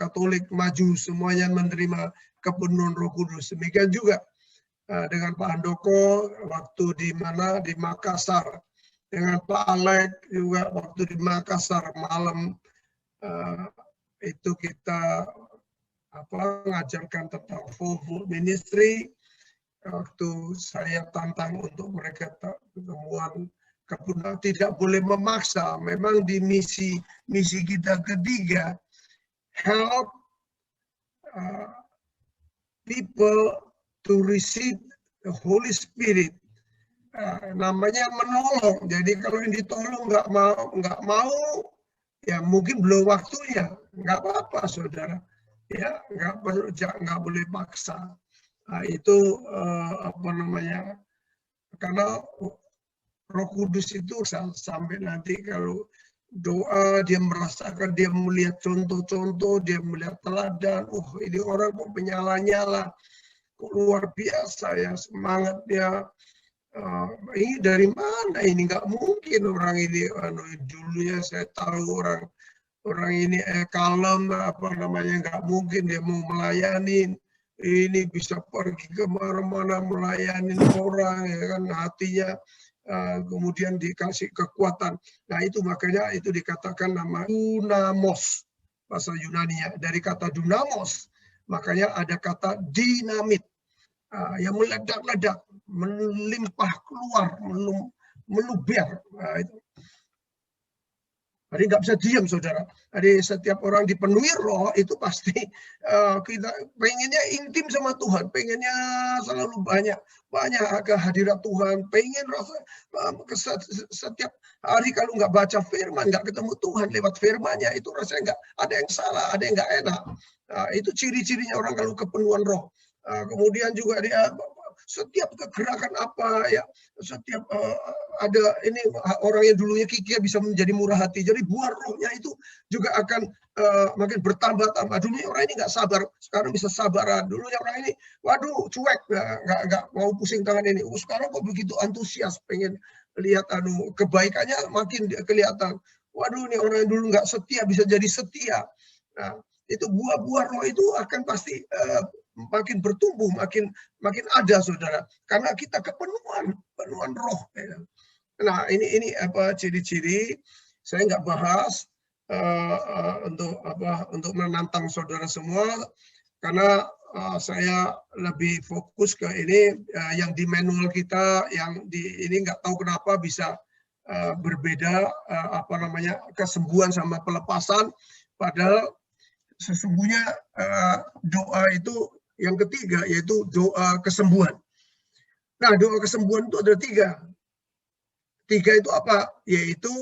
Katolik maju semuanya menerima kepenuhan Roh Kudus. Demikian juga dengan Pak Handoko waktu di Makassar, dengan Pak Alek juga waktu di Makassar malam itu kita mengajarkan tentang full ministry. Waktu saya tantang untuk mereka ketemuan kepenuhan, tidak boleh memaksa. Memang di misi kita ketiga, help people to receive the Holy Spirit. Namanya menolong. Jadi kalau yang ditolong nggak mau, ya mungkin belum waktunya. Nggak apa-apa, saudara. Ya, nggak boleh paksa. Nah, itu karena Roh Kudus itu sampai nanti kalau doa dia merasakan, dia melihat contoh-contoh, dia melihat teladan. Ini orang kok menyala-nyala, kok luar biasa ya semangatnya. Ini dari mana? Ini nggak mungkin orang ini. Dulunya saya tahu orang ini kalem, nggak mungkin dia mau melayani. Ini bisa pergi kemana-mana melayani orang, ya kan, hatinya kemudian dikasih kekuatan. Nah itu makanya itu dikatakan nama dunamos, bahasa Yunani-nya. Dari kata dunamos, makanya ada kata dinamit, yang meledak-ledak, melimpah keluar, meluber. Itu. Jadi nggak bisa diam, saudara. Jadi setiap orang dipenuhi roh itu pasti kita pengennya intim sama Tuhan, pengennya selalu banyak kehadiran Tuhan, pengen rasa setiap hari kalau nggak baca firman, nggak ketemu Tuhan lewat firman-Nya, itu rasanya nggak ada yang salah, ada yang nggak enak. Itu ciri-cirinya orang kalau kepenuhan roh. Kemudian juga dia setiap kegerakan setiap ada ini orang yang dulunya kikir bisa menjadi murah hati. Jadi buah rohnya itu juga akan makin bertambah-tambah. Dulunya orang ini nggak sabar, sekarang bisa sabaran. Dulunya orang ini, waduh, cuek, nggak mau pusing tangan ini. Sekarang kok begitu antusias, pengen lihat kebaikannya makin kelihatan. Waduh, ini orang yang dulu nggak setia bisa jadi setia. Nah, itu buah-buah roh itu akan pasti makin bertumbuh, makin ada, saudara, karena kita kepenuhan roh. Nah ini ciri-ciri. Saya nggak bahas untuk menantang saudara semua, karena saya lebih fokus ke ini yang di manual kita, yang di ini nggak tahu kenapa bisa berbeda kesembuhan sama pelepasan, padahal sesungguhnya doa itu yang ketiga, yaitu doa kesembuhan. Nah, doa kesembuhan itu ada tiga. Tiga itu apa? Yaitu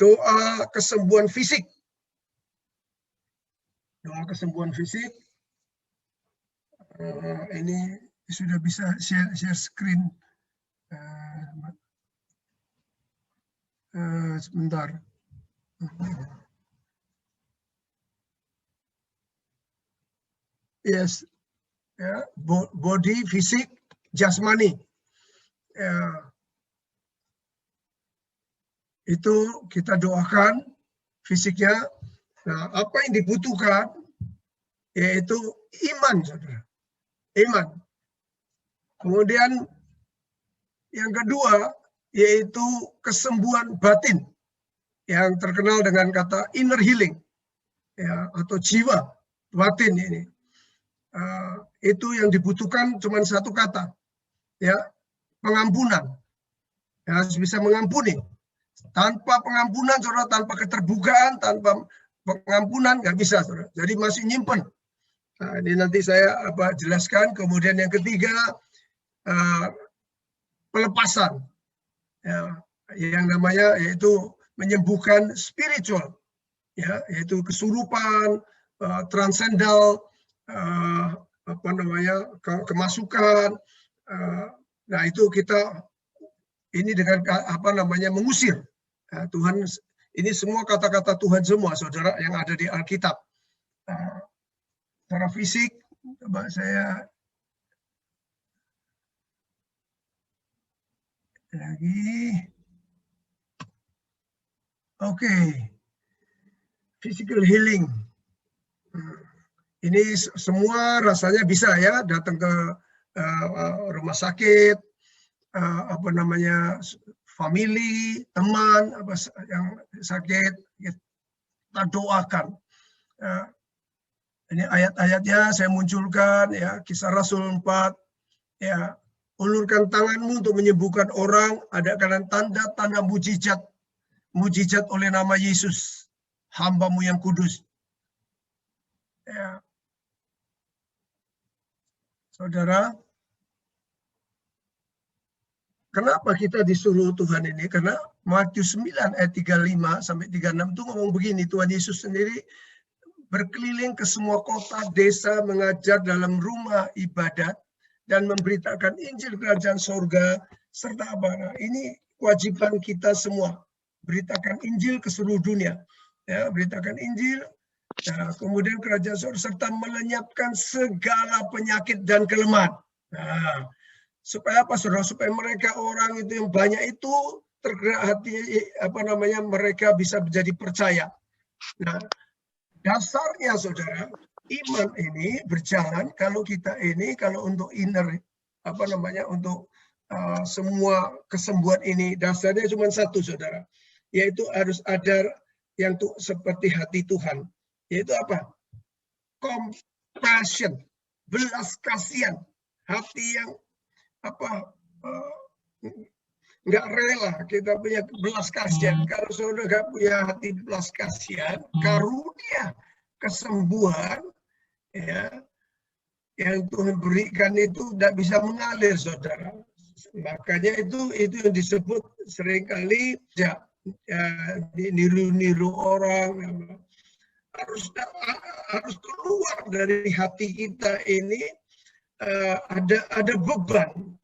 doa kesembuhan fisik. Doa kesembuhan fisik. Ini sudah bisa share screen. Sebentar. Yes. Ya, body, fisik, jasmani. Itu kita doakan fisiknya. Nah, apa yang dibutuhkan yaitu iman, saudara. Iman. Kemudian yang kedua yaitu kesembuhan batin, yang terkenal dengan kata inner healing, ya, atau jiwa batin ini. Itu yang dibutuhkan cuma satu kata, ya, pengampunan. Ya, harus bisa mengampuni. Tanpa pengampunan, saudara, tanpa keterbukaan, tanpa pengampunan nggak bisa, saudara. Jadi masih nyimpen. Nah, ini nanti saya jelaskan. Kemudian yang ketiga, pelepasan, ya, yang namanya yaitu menyembuhkan spiritual, ya, yaitu kesurupan, transendal, kemasukan. Nah, itu kita ini dengan mengusir. Nah, Tuhan, ini semua kata-kata Tuhan semua, saudara, yang ada di Alkitab. Secara fisik, coba saya lagi. Oke. Physical healing. Ini semua rasanya bisa ya, datang ke rumah sakit, apa namanya, family, teman apa yang sakit, kita doakan. Ini ayat-ayatnya saya munculkan ya, Kisah Rasul 4 ya. Ulurkan tanganmu untuk menyembuhkan orang, adakan tanda-tanda mujizat oleh nama Yesus, hamba-Mu yang kudus. Ya. Saudara, kenapa kita disuruh Tuhan ini? Karena Matius 9 ayat 35 sampai 36 itu ngomong begini, Tuhan Yesus sendiri berkeliling ke semua kota, desa, mengajar dalam rumah ibadat, dan memberitakan Injil Kerajaan Surga, serta apa? Nah, ini kewajiban kita semua, beritakan Injil ke seluruh dunia. Ya, beritakan Injil, nah, kemudian Kerajaan Surga, serta melenyapkan segala penyakit dan kelemahan. Nah, supaya apa, saudara? Supaya mereka orang itu yang banyak itu tergerak hati, apa namanya, mereka bisa menjadi percaya. Nah, dasarnya, saudara, iman ini berjalan kalau kita ini, kalau untuk inner, apa namanya, untuk semua kesembuhan ini, dasarnya cuma satu, saudara, yaitu harus ada yang tuh seperti hati Tuhan, yaitu apa? Compassion, belas kasihan, hati yang apa, nggak rela kita punya belas kasihan. Kalau saudara nggak punya hati belas kasihan, karunia kesembuhan ya yang Tuhan berikan itu tidak bisa mengalir, saudara. Makanya itu yang disebut seringkali ya niru-niru orang. Harus keluar dari hati kita ini, ada beban.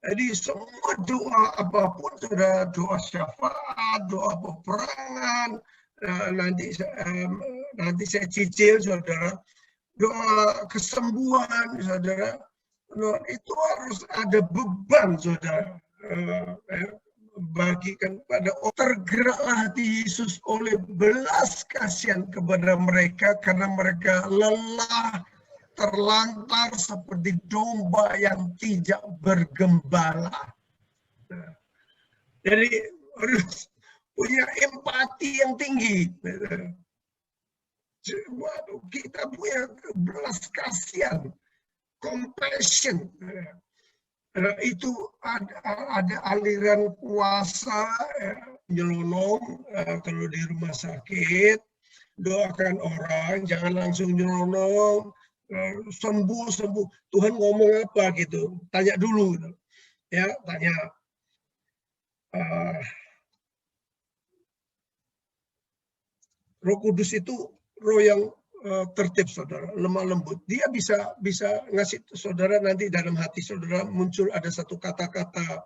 Jadi semua doa apapun, saudara, doa syafaat, doa peperangan, nanti saya cicil, saudara, doa kesembuhan, saudara, itu harus ada beban, saudara, bagikan pada tergeraklah hati Yesus oleh belas kasihan kepada mereka karena mereka lelah, terlantar seperti domba yang tidak bergembala. Jadi harus punya empati yang tinggi. Kita punya belas kasihan, compassion. Itu ada aliran kuasa nyelonong kalau di rumah sakit, doakan orang, jangan langsung nyelonong, sembuh. Tuhan ngomong apa gitu, tanya dulu gitu. Ya, tanya. Roh Kudus itu roh yang tertib, saudara, lemah lembut. Dia bisa ngasih saudara, nanti dalam hati saudara muncul ada satu kata-kata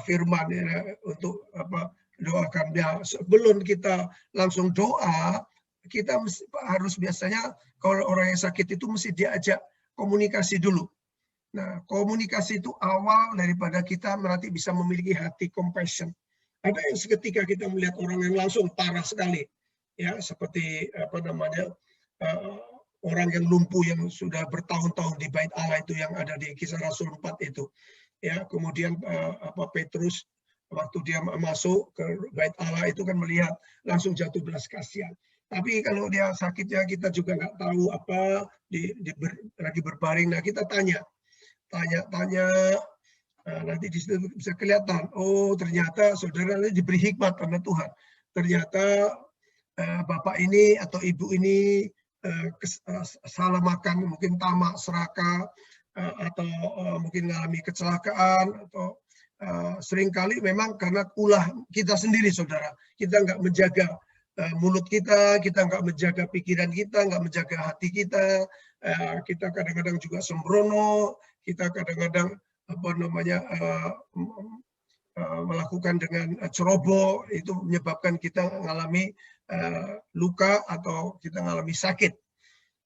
firman ya, untuk apa, doakan. Ya, sebelum kita langsung doa, kita harus biasanya kalau orang yang sakit itu mesti diajak komunikasi dulu. Nah, komunikasi itu awal daripada kita nanti bisa memiliki hati compassion. Ada yang seketika kita melihat orang yang langsung parah sekali, ya, seperti apa namanya, orang yang lumpuh yang sudah bertahun-tahun di Bait Allah itu, yang ada di Kisah Rasul 4 itu, ya. Kemudian Petrus waktu dia masuk ke Bait Allah itu kan melihat langsung jatuh belas kasihan. Tapi kalau dia sakitnya kita juga nggak tahu apa, lagi berbaring, nah kita tanya, nanti di situ bisa kelihatan, oh ternyata saudara ini diberi hikmat karena Tuhan. Ternyata bapak ini atau ibu ini salah makan, mungkin tamak, serakah, atau mungkin mengalami kecelakaan, atau seringkali memang karena ulah kita sendiri, saudara. Kita nggak menjaga mulut kita nggak menjaga pikiran kita, nggak menjaga hati kita. Kita kadang-kadang juga sembrono, kita kadang-kadang apa namanya melakukan dengan ceroboh, itu menyebabkan kita mengalami luka atau kita mengalami sakit.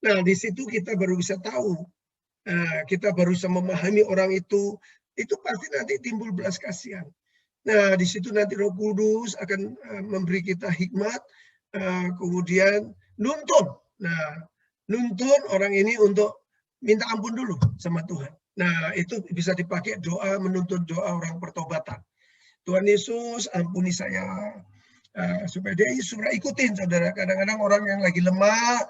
Nah, di situ kita baru bisa tahu, kita baru bisa memahami orang itu pasti nanti timbul belas kasihan. Nah, di situ nanti Roh Kudus akan memberi kita hikmat, kemudian nuntun. Nah, nuntun orang ini untuk minta ampun dulu sama Tuhan. Nah, itu bisa dipakai doa, menuntun doa orang pertobatan. Tuhan Yesus, ampuni saya. Supaya dia sudah ikutin, saudara. Kadang-kadang orang yang lagi lemah,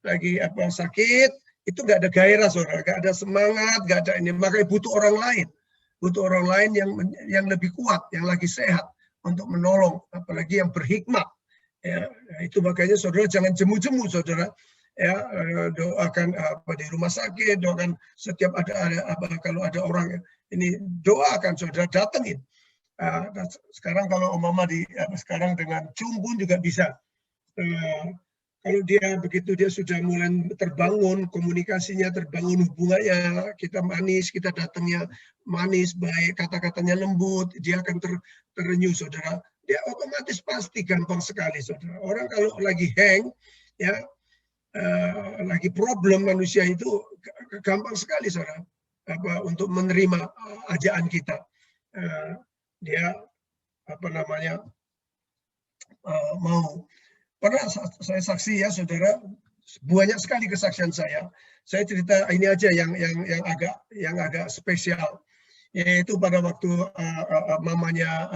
lagi sakit, itu nggak ada gairah, saudara. Nggak ada semangat, nggak ada ini. Makanya butuh orang lain. Butuh orang lain yang lebih kuat, yang lagi sehat untuk menolong, apalagi yang berhikmat. Ya, itu makanya saudara jangan jemu-jemu, saudara. Ya, doakan di rumah sakit, doakan setiap ada kalau ada orang ini, doakan, saudara, datengin. Sekarang kalau umpama sekarang dengan Zoom pun juga bisa. Kalau begitu dia sudah mulai terbangun komunikasinya, terbangun hubungannya, kita manis, kita datangnya manis, baik, kata-katanya lembut, dia akan terenyuh, saudara. Dia otomatis pasti gampang sekali, saudara. Orang kalau lagi hang, ya, lagi problem, manusia itu gampang sekali, saudara, untuk menerima ajaan kita. Dia mau. Pernah saya saksi, ya, saudara, banyak sekali kesaksian saya. Saya cerita ini aja yang agak spesial, yaitu pada waktu mamanya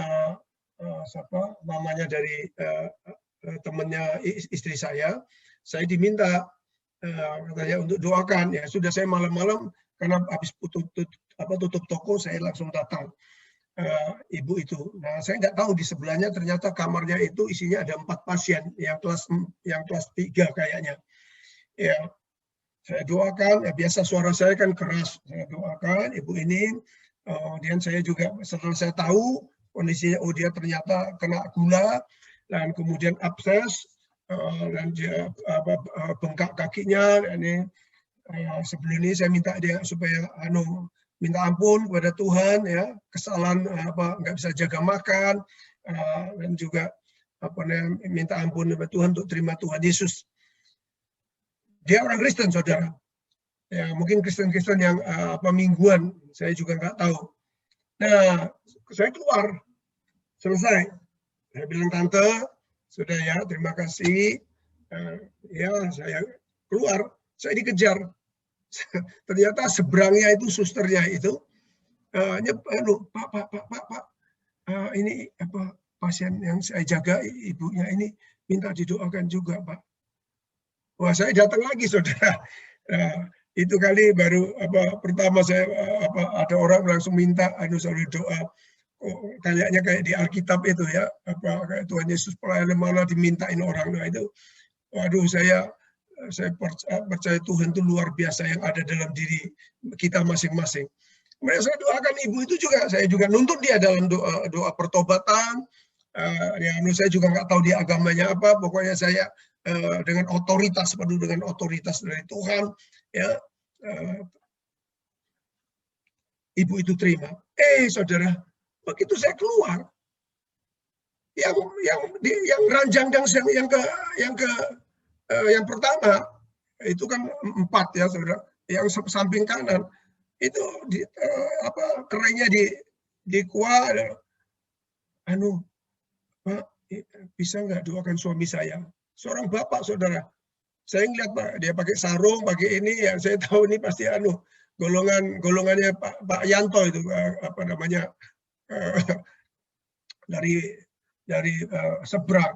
dari temannya istri saya diminta katanya untuk doakan. Ya sudah, saya malam-malam karena habis tutup toko, saya langsung datang. Ibu itu. Nah, saya nggak tahu di sebelahnya ternyata kamarnya itu isinya ada 4 pasien yang kelas 3 kayaknya. Ya, saya doakan. Ya, biasa suara saya kan keras. Saya doakan ibu ini. Kemudian saya juga setelah saya tahu kondisinya, dia ternyata kena gula dan kemudian abses dan dia bengkak kakinya. Ini sebelum ini saya minta dia supaya minta ampun kepada Tuhan, ya, kesalahan nggak bisa jaga makan, dan juga minta ampun kepada Tuhan untuk terima Tuhan Yesus. Dia orang Kristen, saudara. Ya, mungkin Kristen yang mingguan, saya juga nggak tahu. Nah, saya keluar, selesai. Saya bilang, tante, sudah ya, terima kasih. Ya, saya keluar, saya dikejar. Ternyata seberangnya itu susternya itu, Pak, ini pasien yang saya jaga, ibunya ini minta didoakan juga, Pak. Wah, saya datang lagi, saudara. Itu kali baru pertama saya ada orang langsung minta saudara doa. Kayaknya kayak di Alkitab itu, ya, kayak Tuhan Yesus pelayanan mana dimintain orang. Nah, itu, waduh, saya percaya Tuhan itu luar biasa yang ada dalam diri kita masing-masing. Kemudian saya doakan ibu itu juga, saya juga nuntun dia dalam doa pertobatan. Saya juga nggak tahu dia agamanya apa, pokoknya saya dengan otoritas, penuh dengan otoritas dari Tuhan, ya, ibu itu terima. Saudara, begitu saya keluar, yang ranjang dan yang pertama itu kan 4, ya, saudara. Yang samping kanan itu kerainya di kuah. Pak, bisa nggak doakan suami saya? Seorang bapak, saudara. Saya ngeliat, Pak, dia pakai sarung, pakai ini, ya, saya tahu ini pasti golongannya Pak Yanto itu, dari seberang.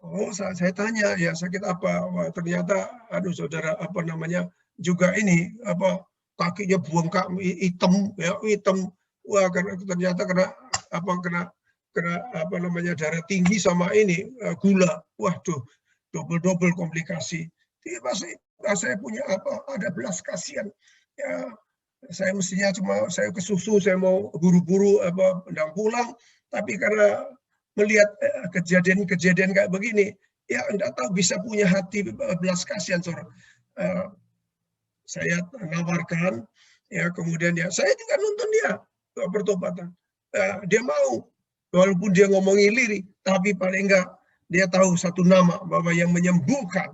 Oh, saya tanya, ya, sakit apa? Wah, ternyata, saudara, juga ini, kakinya bengkak, hitam, ya, hitam. Wah, ternyata kena darah tinggi sama ini, gula. Waduh, double komplikasi. Dia pasti saya punya ada belas kasihan. Ya, saya mestinya saya ke susu, saya mau buru-buru pulang, tapi karena melihat kejadian kayak begini, ya, enggak tahu bisa punya hati belas kasihan, saudara. Saya nawarkan, ya, kemudian saya juga nuntun dia pertobatan. Dia mau, walaupun dia ngomongin lirik, tapi paling enggak dia tahu satu nama, bahwa yang menyembuhkan.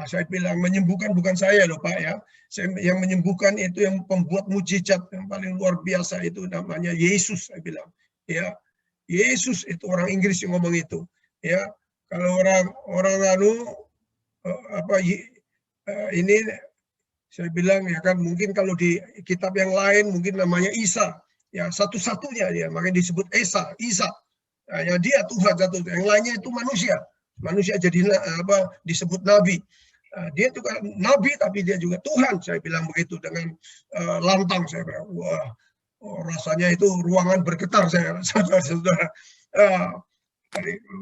Saya bilang, menyembuhkan bukan saya loh, Pak, ya. Yang menyembuhkan itu yang pembuat mujizat yang paling luar biasa, itu namanya Yesus, saya bilang. Ya, Yesus itu orang Inggris yang ngomong itu. Ya, kalau orang ini saya bilang ya kan, mungkin kalau di kitab yang lain mungkin namanya Isa, ya satu-satunya dia, makanya disebut Isa. Nah, ya dia Tuhan satu, yang lainnya itu manusia jadi disebut nabi. Dia juga nabi tapi dia juga Tuhan, saya bilang begitu dengan lantang. Saya bilang, wah, rasanya itu ruangan bergetar, saya saudara-saudara.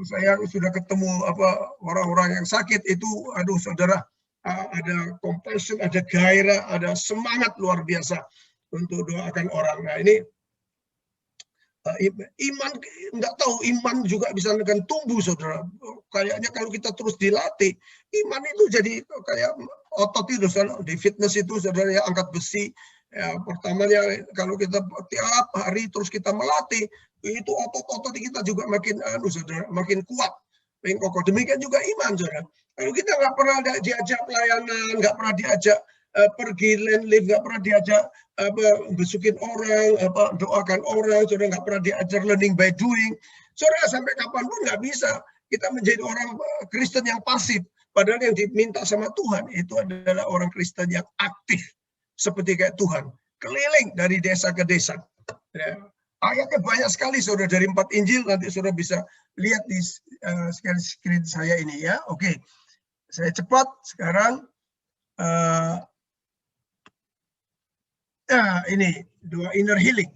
Saya sudah ketemu orang-orang yang sakit itu, aduh saudara, ada compassion, ada gairah, ada semangat luar biasa untuk doakan orang. Nah ini iman, nggak tahu, iman juga bisa akan tumbuh, saudara. Kayaknya kalau kita terus dilatih, iman itu jadi kayak otot itu, saudara. Di fitness itu, saudara, ya angkat besi. Ya, pertamanya kalau kita tiap hari terus kita melatih, itu otot-otot kita juga makin, saudara, makin kuat, makin kokoh. Demikian juga iman, saudara. Kalau kita nggak pernah diajak pelayanan, nggak pernah diajak pergi land live, nggak pernah diajak besukin orang, doakan orang, saudara, nggak pernah diajar learning by doing, saudara, sampai kapanpun nggak bisa kita menjadi orang Kristen yang pasif. Padahal yang diminta sama Tuhan itu adalah orang Kristen yang aktif, seperti kayak Tuhan, keliling dari desa ke desa. Ya. Ayatnya banyak sekali, saudara, dari 4 Injil, nanti saudara bisa lihat di screen saya ini ya. Oke, saya cepat sekarang. Nah, ini doa inner healing.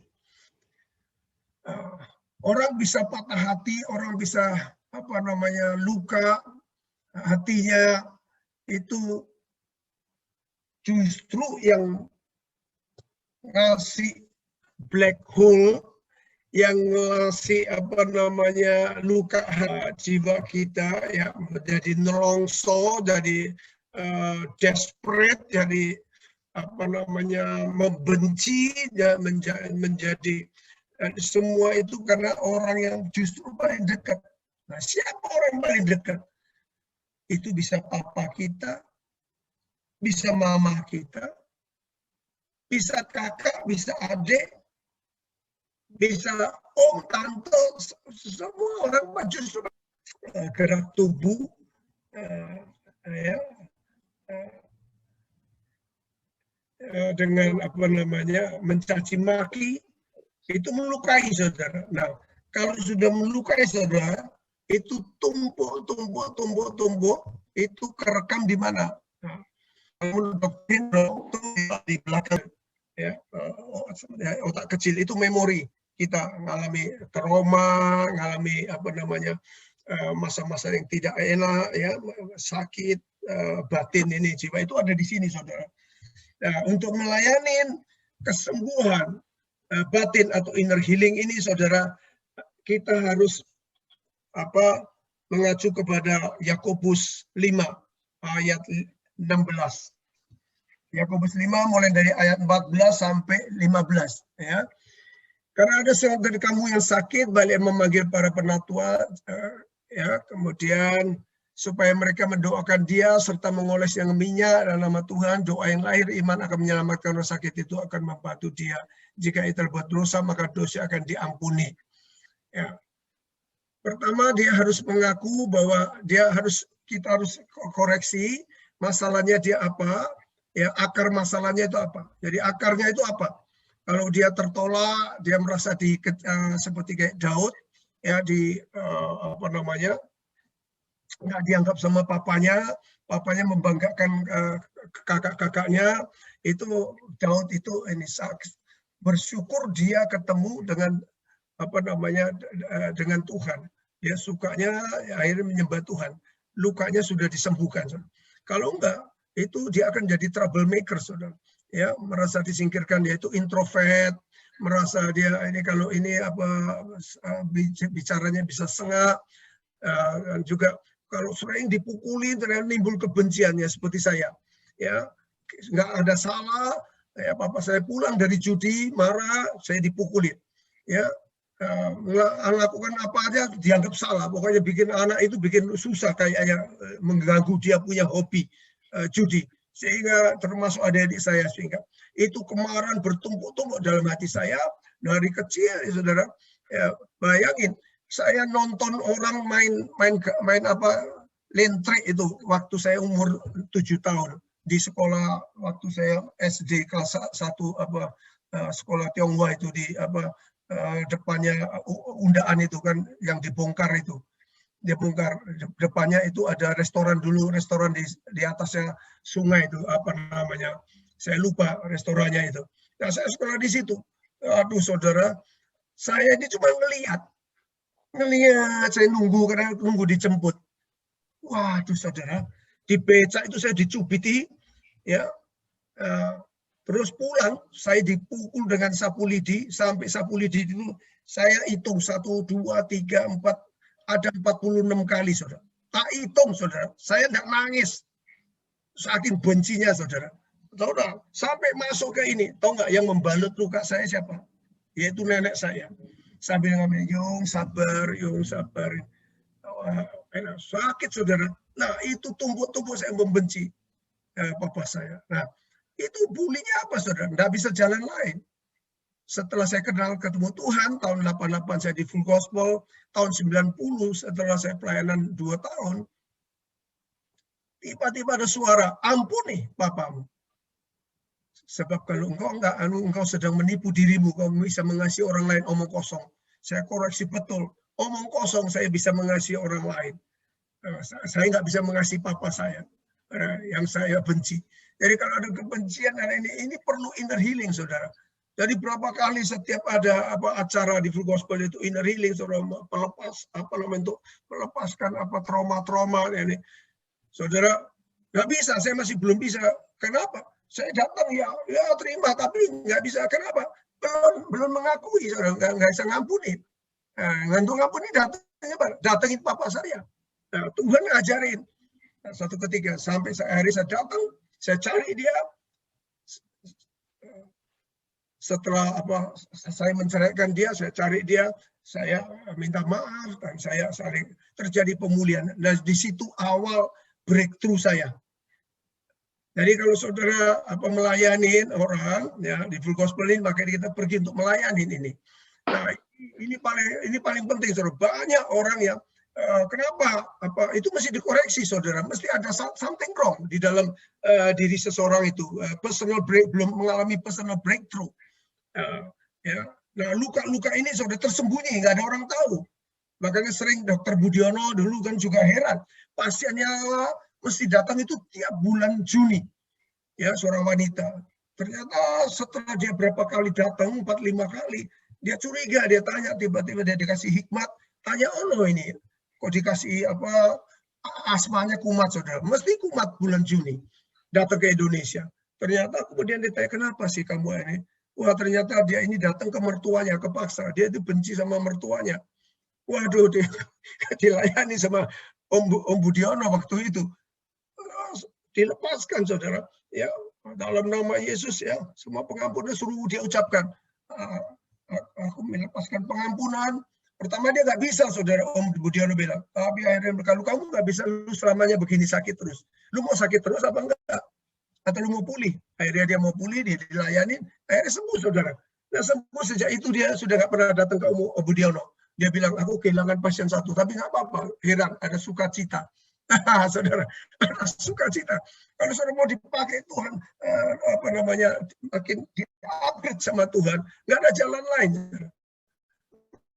Orang bisa patah hati, orang bisa luka hatinya, itu justru yang ngasih black hole, yang ngasih luka jiwa kita, ya, menjadi nelongso, jadi desperate, jadi membenci, menjadi semua itu karena orang yang justru paling dekat. Nah, siapa orang paling dekat? Itu bisa papa kita, bisa mama kita, bisa kakak, bisa adik, bisa om, tante, semua orang justru gerak tubuh, dengan mencaci maki, itu melukai, saudara. Nah, kalau sudah melukai, saudara, itu tumpuk, itu kerekam di mana? Nah, di belakang, ya, otak kecil itu memori kita, ngalami trauma, ngalami masa-masa yang tidak enak, ya, sakit batin ini, jiwa itu ada di sini, saudara. Nah, untuk melayani kesembuhan batin atau inner healing ini, saudara, kita harus mengacu kepada Yakobus 5 ayat 16. Yakobus 5 mulai dari ayat 14 sampai 15, ya. Karena ada seorang dari kamu yang sakit, balik memanggil para penatua, ya, kemudian supaya mereka mendoakan dia serta mengoles yang minyak dalam nama Tuhan. Doa yang lahir iman akan menyelamatkan orang sakit itu, akan membantu dia. Jika ia terbuat dosa, maka dosa akan diampuni. Ya. Pertama, dia harus mengaku bahwa kita harus koreksi masalahnya dia apa, ya, akar masalahnya itu apa. Jadi akarnya itu apa? Kalau dia tertolak, dia merasa seperti kayak Daud, ya, nggak dianggap sama papanya membanggakan kakak-kakaknya, itu Daud itu bersyukur dia ketemu dengan dengan Tuhan. Dia sukanya akhirnya menyembah Tuhan. Lukanya sudah disembuhkan. Kalau enggak, itu dia akan jadi troublemaker, saudara. Ya, merasa disingkirkan, dia itu introvert, merasa dia kalau ini bicaranya bisa sengak, juga kalau sering dipukuli ternyata nimbul kebenciannya, seperti saya, ya, nggak ada salah, ya, papa saya pulang dari judi, marah, saya dipukuli, ya, melakukan apa aja dianggap salah, pokoknya bikin anak itu bikin susah, kayaknya mengganggu dia punya hobi judi, sehingga termasuk adik-adik saya, sehingga itu kemarahan bertumpuk-tumpuk dalam hati saya dari kecil, saudara. Ya, bayangin, saya nonton orang main lentre itu waktu saya umur 7 tahun. di sekolah waktu saya SD kelas 1 sekolah Tionghoa itu di depannya Undaan itu kan yang dibongkar itu. Dia bongkar depannya itu ada restoran dulu, restoran di atasnya sungai itu apa namanya? Saya lupa restorannya itu. Nah, saya sekolah di situ. Aduh, saudara, saya ini cuma ngelihat saya nunggu karena nunggu dijemput. Waduh, saudara, di becak itu saya dicubiti, ya. Terus pulang, saya dipukul dengan sapu lidi, sampai sapu lidi itu saya hitung 1, 2, 3, 4, ada 46 kali, saudara. Tak hitung, saudara. Saya tidak nangis. Saking bencinya, saudara. Saudara, sampai masuk ke ini. Tahu nggak yang membalut luka saya siapa? Yaitu nenek saya. Sambil ngomong, Yung sabar, Yung sabar. Sakit, saudara. Nah, itu tumpuk-tumpuk saya membenci papa saya. Nah, itu bulinya apa, saudara? Nggak bisa jalan lain. Setelah saya ketemu Tuhan, tahun 88 saya di Full Gospel, tahun 90 setelah saya pelayanan 2 tahun, tiba-tiba ada suara, ampuni papamu. Sebab kalau engkau sedang menipu dirimu, kau bisa mengasihi orang lain omong kosong. Saya koreksi betul, omong kosong saya bisa mengasihi orang lain. Saya nggak bisa mengasihi papa saya, yang saya benci. Jadi kalau ada kebencian, ini perlu inner healing, saudara. Jadi berapa kali setiap ada acara di Full Gospel itu inner healing, saudara, untuk melepaskan trauma-trauma ini. Saudara, nggak bisa, saya masih belum bisa. Kenapa? Saya datang ya terima, tapi nggak bisa. Kenapa? Belum mengakui, saudara, nggak bisa ngampuni. Ngantung ngampuni datangin papa saya. Nah, Tuhan ngajarin. Nah, suatu ketika sampai hari saya datang, saya cari dia. Setelah saya menceraikan dia, saya cari dia, saya minta maaf dan saya saling terjadi pemulihan. Nah, di situ awal breakthrough saya. Jadi kalau saudara melayani orang ya di Full Gospel ini, maka kita pergi untuk melayani ini. Nah, ini paling penting, saudara. Banyak orang yang kenapa itu mesti dikoreksi, saudara. Mesti ada something wrong di dalam diri seseorang itu. Belum mengalami personal breakthrough. Ya. Nah, luka-luka ini sudah tersembunyi, nggak ada orang tahu. Makanya sering Dr. Budiono dulu kan juga heran. Pasiennya mesti datang itu tiap bulan Juni. Ya, seorang wanita. Ternyata setelah dia berapa kali datang, 4-5 kali, dia curiga, dia tanya, tiba-tiba dia dikasih hikmat, tanya, oh ini, kok dikasih asmanya kumat, saudara. Mesti kumat bulan Juni. Datang ke Indonesia. Ternyata kemudian ditanya, kenapa sih kamu ini? Wah, ternyata dia ini datang ke mertuanya, kepaksa. Dia itu benci sama mertuanya. Waduh, dia dilayani sama Om Budiono waktu itu. Dilepaskan, saudara. Ya, dalam nama Yesus ya, semua pengampunan suruh dia ucapkan. Aku melepaskan pengampunan. Pertama dia nggak bisa, saudara. Om Budiono bilang. Tapi akhirnya kalau kamu nggak bisa, lu selamanya begini sakit terus. Lu mau sakit terus apa enggak? Atau lu mau pulih? Akhirnya dia mau pulih, dia dilayani, akhirnya sembuh, saudara. Nah, sembuh sejak itu dia sudah nggak pernah datang ke Om Budiono. Dia bilang, aku kehilangan pasien 1, tapi nggak apa-apa, heran, ada sukacita. Saudara, ada sukacita. Kalau saudara mau dipakai Tuhan, makin di-upgrade sama Tuhan, nggak ada jalan lain.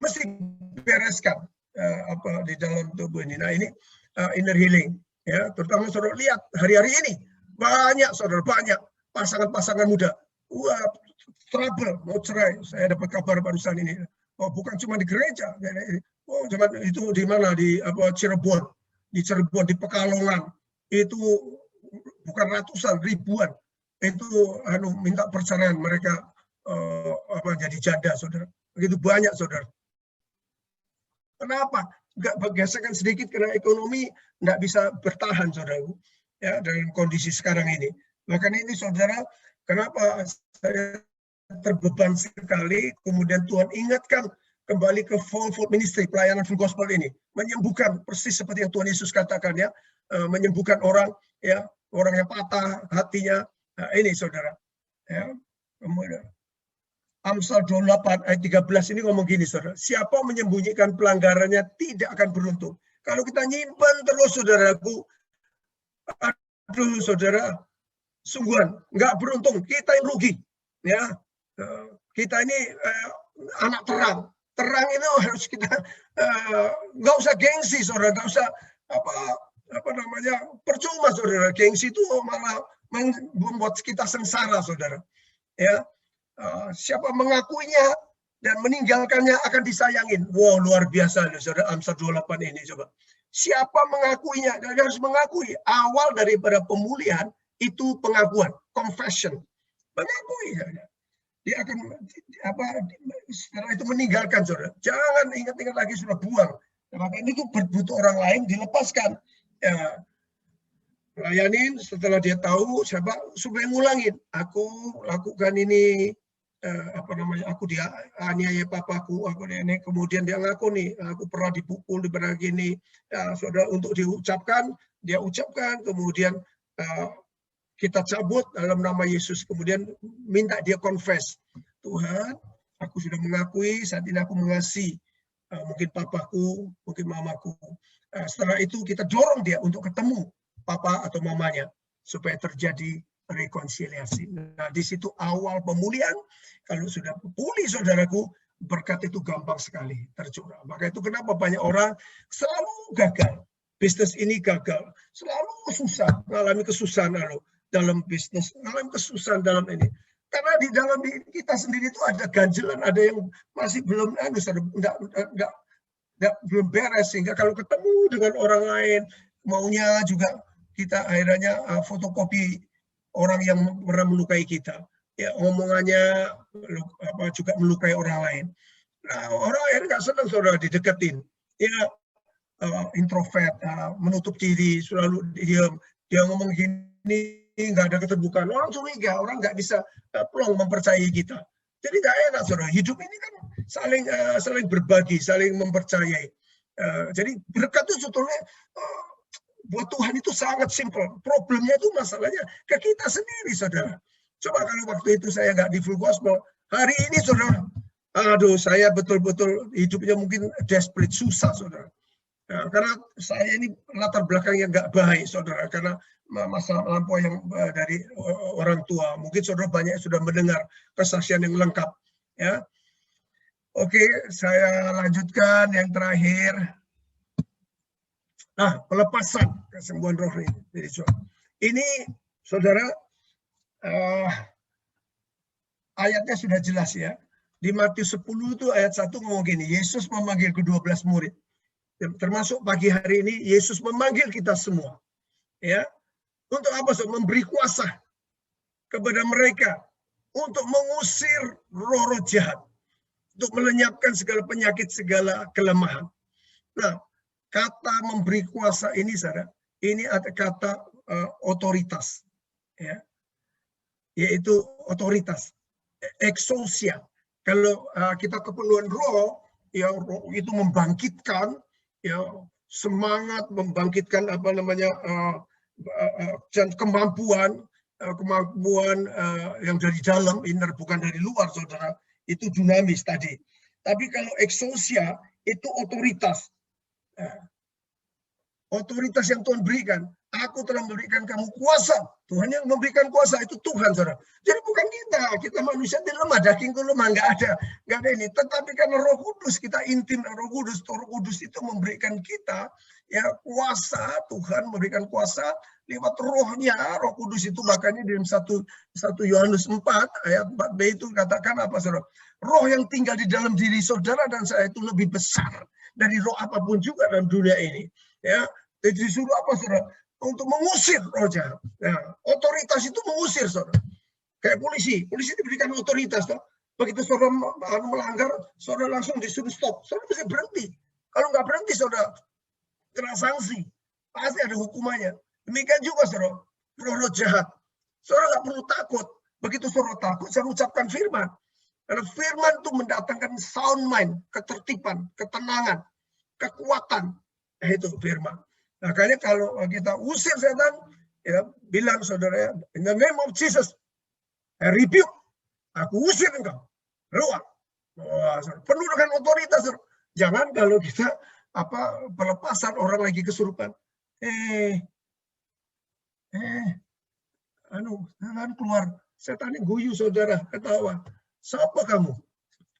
Mesti bereskan di dalam tubuh ini. Nah, ini inner healing. Ya, terutama saudara lihat hari-hari ini, banyak, saudara, banyak pasangan-pasangan muda. Wah, trouble, mau cerai. Saya dapat kabar barusan ini. Oh, bukan cuma di gereja. Oh, cuma itu di mana? Di Cirebon. Di Cirebon, di Pekalongan. Itu bukan ratusan, ribuan. Itu minta perceraian. Mereka jadi janda, saudara. Begitu banyak, saudara. Kenapa? Nggak gesekan sedikit karena ekonomi nggak bisa bertahan, saudara. Ya, dalam kondisi sekarang ini. Makanya ini, saudara, kenapa saya terbeban sekali, kemudian Tuhan ingatkan kembali ke Fold Ministry, pelayanan Full Gospel ini, menyembuhkan persis seperti yang Tuhan Yesus katakan, ya, menyembuhkan orang, ya, orang yang patah hatinya. Nah, ini, saudara, ya, kemudian Amsal 28 ayat 13 ini ngomong gini, saudara, siapa menyembunyikan pelanggarannya tidak akan beruntung. Kalau kita nyimpan terus, saudaraku, aduh, saudara, sungguhan, nggak beruntung, kita yang rugi. Ya, kita ini anak terang. Terang itu harus kita nggak usah gengsi, saudara, nggak usah apa namanya, percuma, saudara. Gengsi itu malah membuat kita sengsara, saudara. Ya, siapa mengakuinya dan meninggalkannya akan disayangin. Wow, luar biasa loh, saudara. Amsal 28 ini, coba. Siapa mengakuinya, dan harus mengakui. Awal daripada pemulihan itu pengakuan, confession, mengakui. Dia akan setelah itu meninggalkan, saudara. Jangan ingat-ingat lagi, sudah buang. Maka ini tuh butuh orang lain, dilepaskan. Ya, layanin setelah dia tahu, siapa supaya ngulangin. Aku lakukan ini, aku dianiaya papaku, aku ini, kemudian dia ngaku nih, aku pernah dipukul, pernah gini. Ya, saudara, untuk diucapkan, dia ucapkan, kemudian kita cabut dalam nama Yesus, kemudian minta dia confess. Tuhan, aku sudah mengakui, saat ini aku mengasihi mungkin papaku, mungkin mamaku. Setelah itu kita dorong dia untuk ketemu papa atau mamanya, supaya terjadi rekonsiliasi. Nah, di situ awal pemulihan. Kalau sudah pulih, saudaraku, berkat itu gampang sekali tercurah. Maka itu kenapa banyak orang selalu gagal. Bisnis ini gagal. Selalu susah, mengalami kesusahan dalam bisnis, mengalami kesusahan dalam ini. Karena di dalam kita sendiri itu ada ganjelan, ada yang masih belum belum beres, sehingga kalau ketemu dengan orang lain, maunya juga kita akhirnya fotokopi orang yang pernah melukai kita. Ya, omongannya juga melukai orang lain. Nah, orang lain nggak senang, saudara, dideketin. Ya, introvert, menutup diri, selalu diam. Dia ngomong gini, nggak ada keterbukaan. Orang curiga, orang nggak bisa plong mempercayai kita. Jadi nggak enak, saudara. Hidup ini kan saling berbagi, saling mempercayai. Jadi berkat itu sebetulnya buat Tuhan itu sangat simpel. Problemnya itu masalahnya ke kita sendiri, saudara. Coba kalau waktu itu saya nggak di full gospel, hari ini, saudara, aduh, saya betul-betul hidupnya mungkin desperate, susah, saudara. Ya, karena saya ini latar belakangnya nggak baik, saudara, karena masalah lampau yang dari orang tua. Mungkin saudara banyak sudah mendengar kesaksian yang lengkap. Ya, oke, saya lanjutkan yang terakhir. Nah, pelepasan kesembuhan roh ini. Ini, saudara, ayatnya sudah jelas ya. Di Matius 10 itu ayat 1 ngomong gini, Yesus memanggil ke-12 murid. Termasuk pagi hari ini, Yesus memanggil kita semua. Ya, untuk apa? Memberi kuasa kepada mereka untuk mengusir roh-roh jahat, untuk melenyapkan segala penyakit, segala kelemahan. Nah, kata memberi kuasa ini, saudara, ini ada kata otoritas, ya, yaitu otoritas, exousia. Kalau kita kepenuhan roh, ya, roh itu membangkitkan, ya, semangat, membangkitkan kemampuan yang dari dalam, inner, bukan dari luar, saudara. Itu dinamis tadi. Tapi kalau exousia itu otoritas. Otoritas yang Tuhan berikan. Aku telah memberikan kamu kuasa. Tuhan yang memberikan kuasa itu Tuhan, saudara. Jadi bukan kita manusia itu lemah, dagingku lemah, nggak ada ini. Tetapi karena Roh Kudus, kita intim Roh Kudus itu memberikan kita ya kuasa. Tuhan memberikan kuasa lewat rohnya. Roh Kudus itu makanya di 1 Yohanes 4 ayat 4b itu katakan apa, saudara? Roh yang tinggal di dalam diri saudara dan saya itu lebih besar dari roh apapun juga dalam dunia ini. Ya, jadi disuruh apa, saudara? Untuk mengusir roh jahat. Ya, otoritas itu mengusir, saudara. Kayak polisi diberikan otoritas, toh. Begitu saudara melanggar, saudara langsung disuruh stop. Saudara bisa berhenti. Kalau nggak berhenti, saudara kena sanksi. Pasti ada hukumannya. Demikian juga, saudara, roh-roh jahat. Saudara nggak perlu takut. Begitu saudara takut, saya ucapkan firman. Karena firman itu mendatangkan sound mind, ketertiban, ketenangan, kekuatan. Itu firman. Makanya kalau kita usir setan, ya, bilang, saudara, ya, in the name of Jesus, I rebuke, aku usir engkau, keluar. Penuh dengan otoritas. Jangan kalau kita pelepasan orang lagi kesurupan. Lalu keluar setan guyu, saudara, ketawa. Siapa kamu?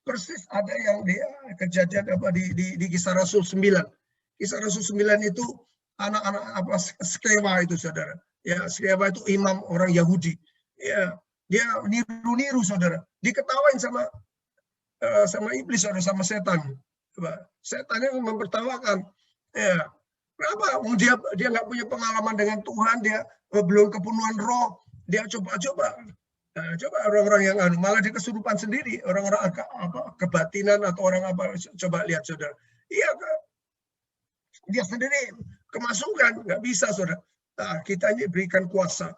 Persis ada yang di kejadian di Kisah Rasul 9. Kisah Rasul 9 itu anak-anak Skewa itu, saudara. Ya, Skewa itu imam orang Yahudi. Ya, dia niru-niru, saudara. Diketawain sama iblis, saudara, sama setan. Setannya mempertawakan. Ya, kenapa? Dia nggak punya pengalaman dengan Tuhan, dia belum kepenuhan roh, dia coba-coba. Coba orang-orang yang malah dia kesurupan sendiri, orang-orang kebatinan atau orang apa, coba lihat, saudara. Iya, dia sendiri kemasukan, nggak bisa, saudara. Kita ini berikan kuasa.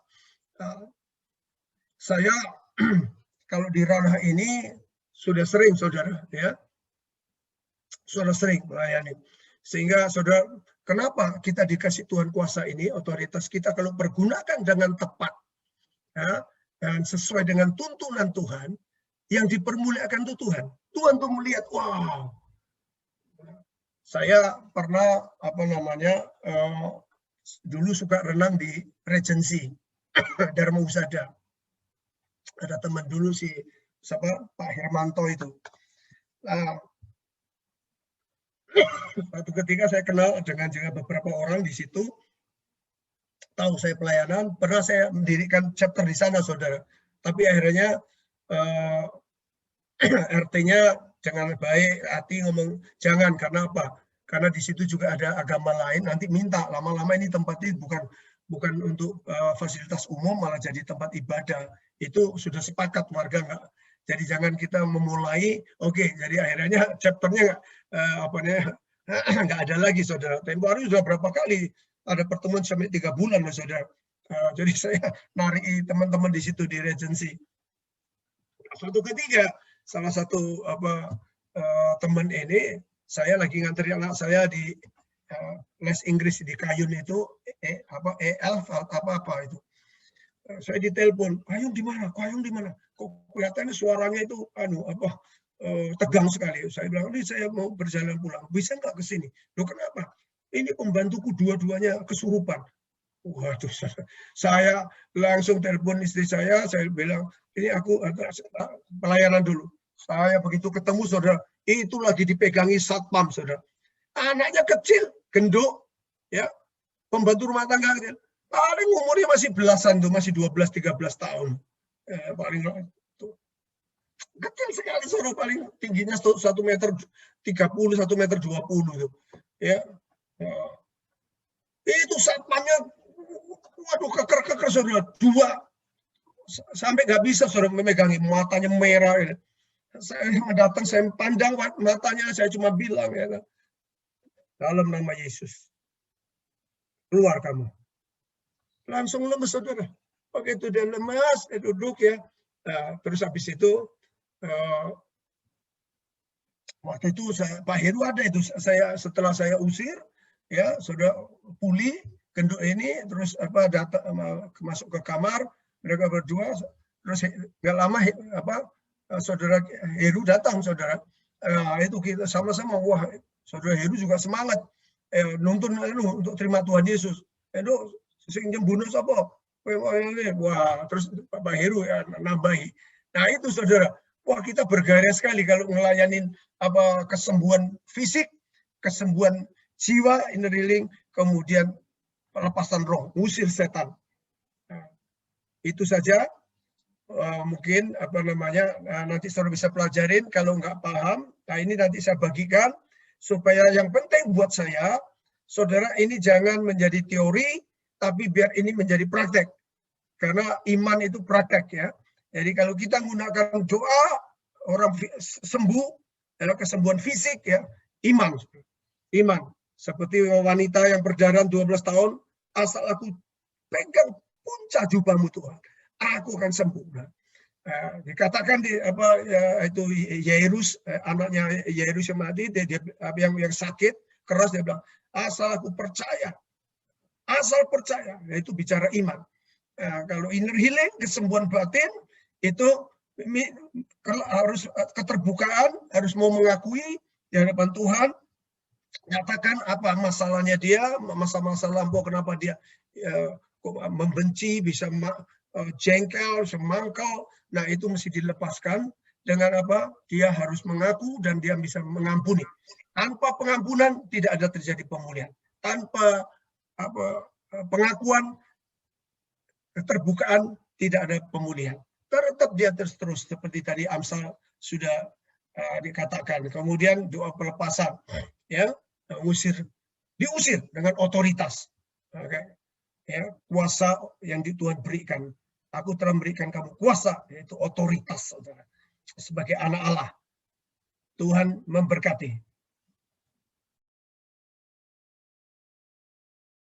Saya kalau di ranah ini sudah sering, saudara, ya, sudah sering melayani. Sehingga, saudara, kenapa kita dikasih Tuhan kuasa ini, otoritas kita kalau pergunakan dengan tepat, ya, dan sesuai dengan tuntunan Tuhan, yang dipermuliakan itu Tuhan. Tuhan tuh melihat, wow. Saya pernah dulu suka renang di Regency Dharma Husada. Ada teman dulu Pak Hermanto itu. Suatu ketika saya kenal dengan beberapa orang di situ, tahu saya pelayanan, pernah saya mendirikan chapter di sana, saudara. Tapi akhirnya RT-nya jangan baik hati ngomong jangan, karena apa? Karena di situ juga ada agama lain, nanti minta lama-lama ini tempatnya bukan untuk fasilitas umum, malah jadi tempat ibadah. Itu sudah sepakat warga, nggak. Jadi jangan kita memulai, oke, jadi akhirnya chapternya nggak ada lagi, saudara. Tempo hari sudah berapa kali ada pertemuan sampai 3 bulan, saudara. Jadi saya narik teman-teman di situ di Regency. Suatu ketika salah satu teman ini, saya lagi ngantri anak saya di les Inggris di Kayun itu, apa itu. Saya ditelepon, Kayun di mana? Kayun di mana? Kok kelihatannya suaranya itu tegang sekali. Saya bilang, ini saya mau berjalan pulang, bisa nggak ke sini? Loh, kenapa? Ini pembantuku dua-duanya kesurupan. Waduh, saya langsung telepon istri saya bilang, ini aku pelayanan dulu. Saya begitu ketemu, saudara, itu lagi dipegangi satpam, saudara. Anaknya kecil, gendut, ya, pembantu rumah tangga kecil. Paling umurnya masih belasan tuh, masih 12-13 tahun. Paling kecil sekali, saudara, paling tingginya 1,30 meter, 1,20 meter tuh. Ya. Itu satpamnya, waduh, keker, saudara, 2 sampai nggak bisa, saudara, memegangi, matanya merah. Ya. Saya datang, saya pandang matanya, saya cuma bilang, ya, dalam nama Yesus, keluar kamu. Langsung lemes, saudara. Begitu dia lemas, dia duduk, ya. Terus habis itu, waktu itu Pak Heru ada itu, setelah saya usir, ya, sudah pulih, gendut ini, terus datang masuk ke kamar, mereka berdua, terus nggak lama saudara Heru datang, saudara. Itu kita sama-sama, wah, saudara Heru juga semangat nuntun untuk terima Tuhan Yesus. Itu sing nyembunuh siapa? Wah, terus Pak Heru ya nambahi. Nah, itu, saudara. Wah, kita bergairah sekali kalau ngelayanin kesembuhan fisik, kesembuhan jiwa, inner healing, kemudian pelepasan roh, usir setan. Nah, itu saja. Mungkin nanti saudara bisa pelajarin kalau nggak paham. Nah, ini nanti saya bagikan supaya yang penting buat saya, saudara, ini jangan menjadi teori, tapi biar ini menjadi praktek. Karena iman itu praktek, ya. Jadi kalau kita menggunakan doa, orang sembuh, dalam kesembuhan fisik, ya, iman. Seperti wanita yang berdarah 12 tahun, asal aku pegang puncak jubahmu, Tuhan, aku akan sembuh. Dikatakan itu Yairus, anaknya Yairus yang mati, yang sakit keras, dia bilang, asal aku percaya, itu bicara iman. Kalau inner healing, kesembuhan batin, itu harus keterbukaan, harus mau mengakui di hadapan Tuhan, nyatakan apa masalahnya dia, masa-masa lampau, kenapa dia membenci, bisa jengkel, semangkal, nah itu mesti dilepaskan dengan apa? Dia harus mengaku dan dia bisa mengampuni. Tanpa pengampunan tidak ada terjadi pemulihan. Tanpa pengakuan, keterbukaan, tidak ada pemulihan. Tetap dia terus seperti tadi Amsal sudah dikatakan. Kemudian doa pelepasan, ya, diusir dengan otoritas. Okay. Ya, kuasa yang Tuhan berikan. Aku telah memberikan kamu kuasa, yaitu otoritas, saudara. Sebagai anak Allah. Tuhan memberkati.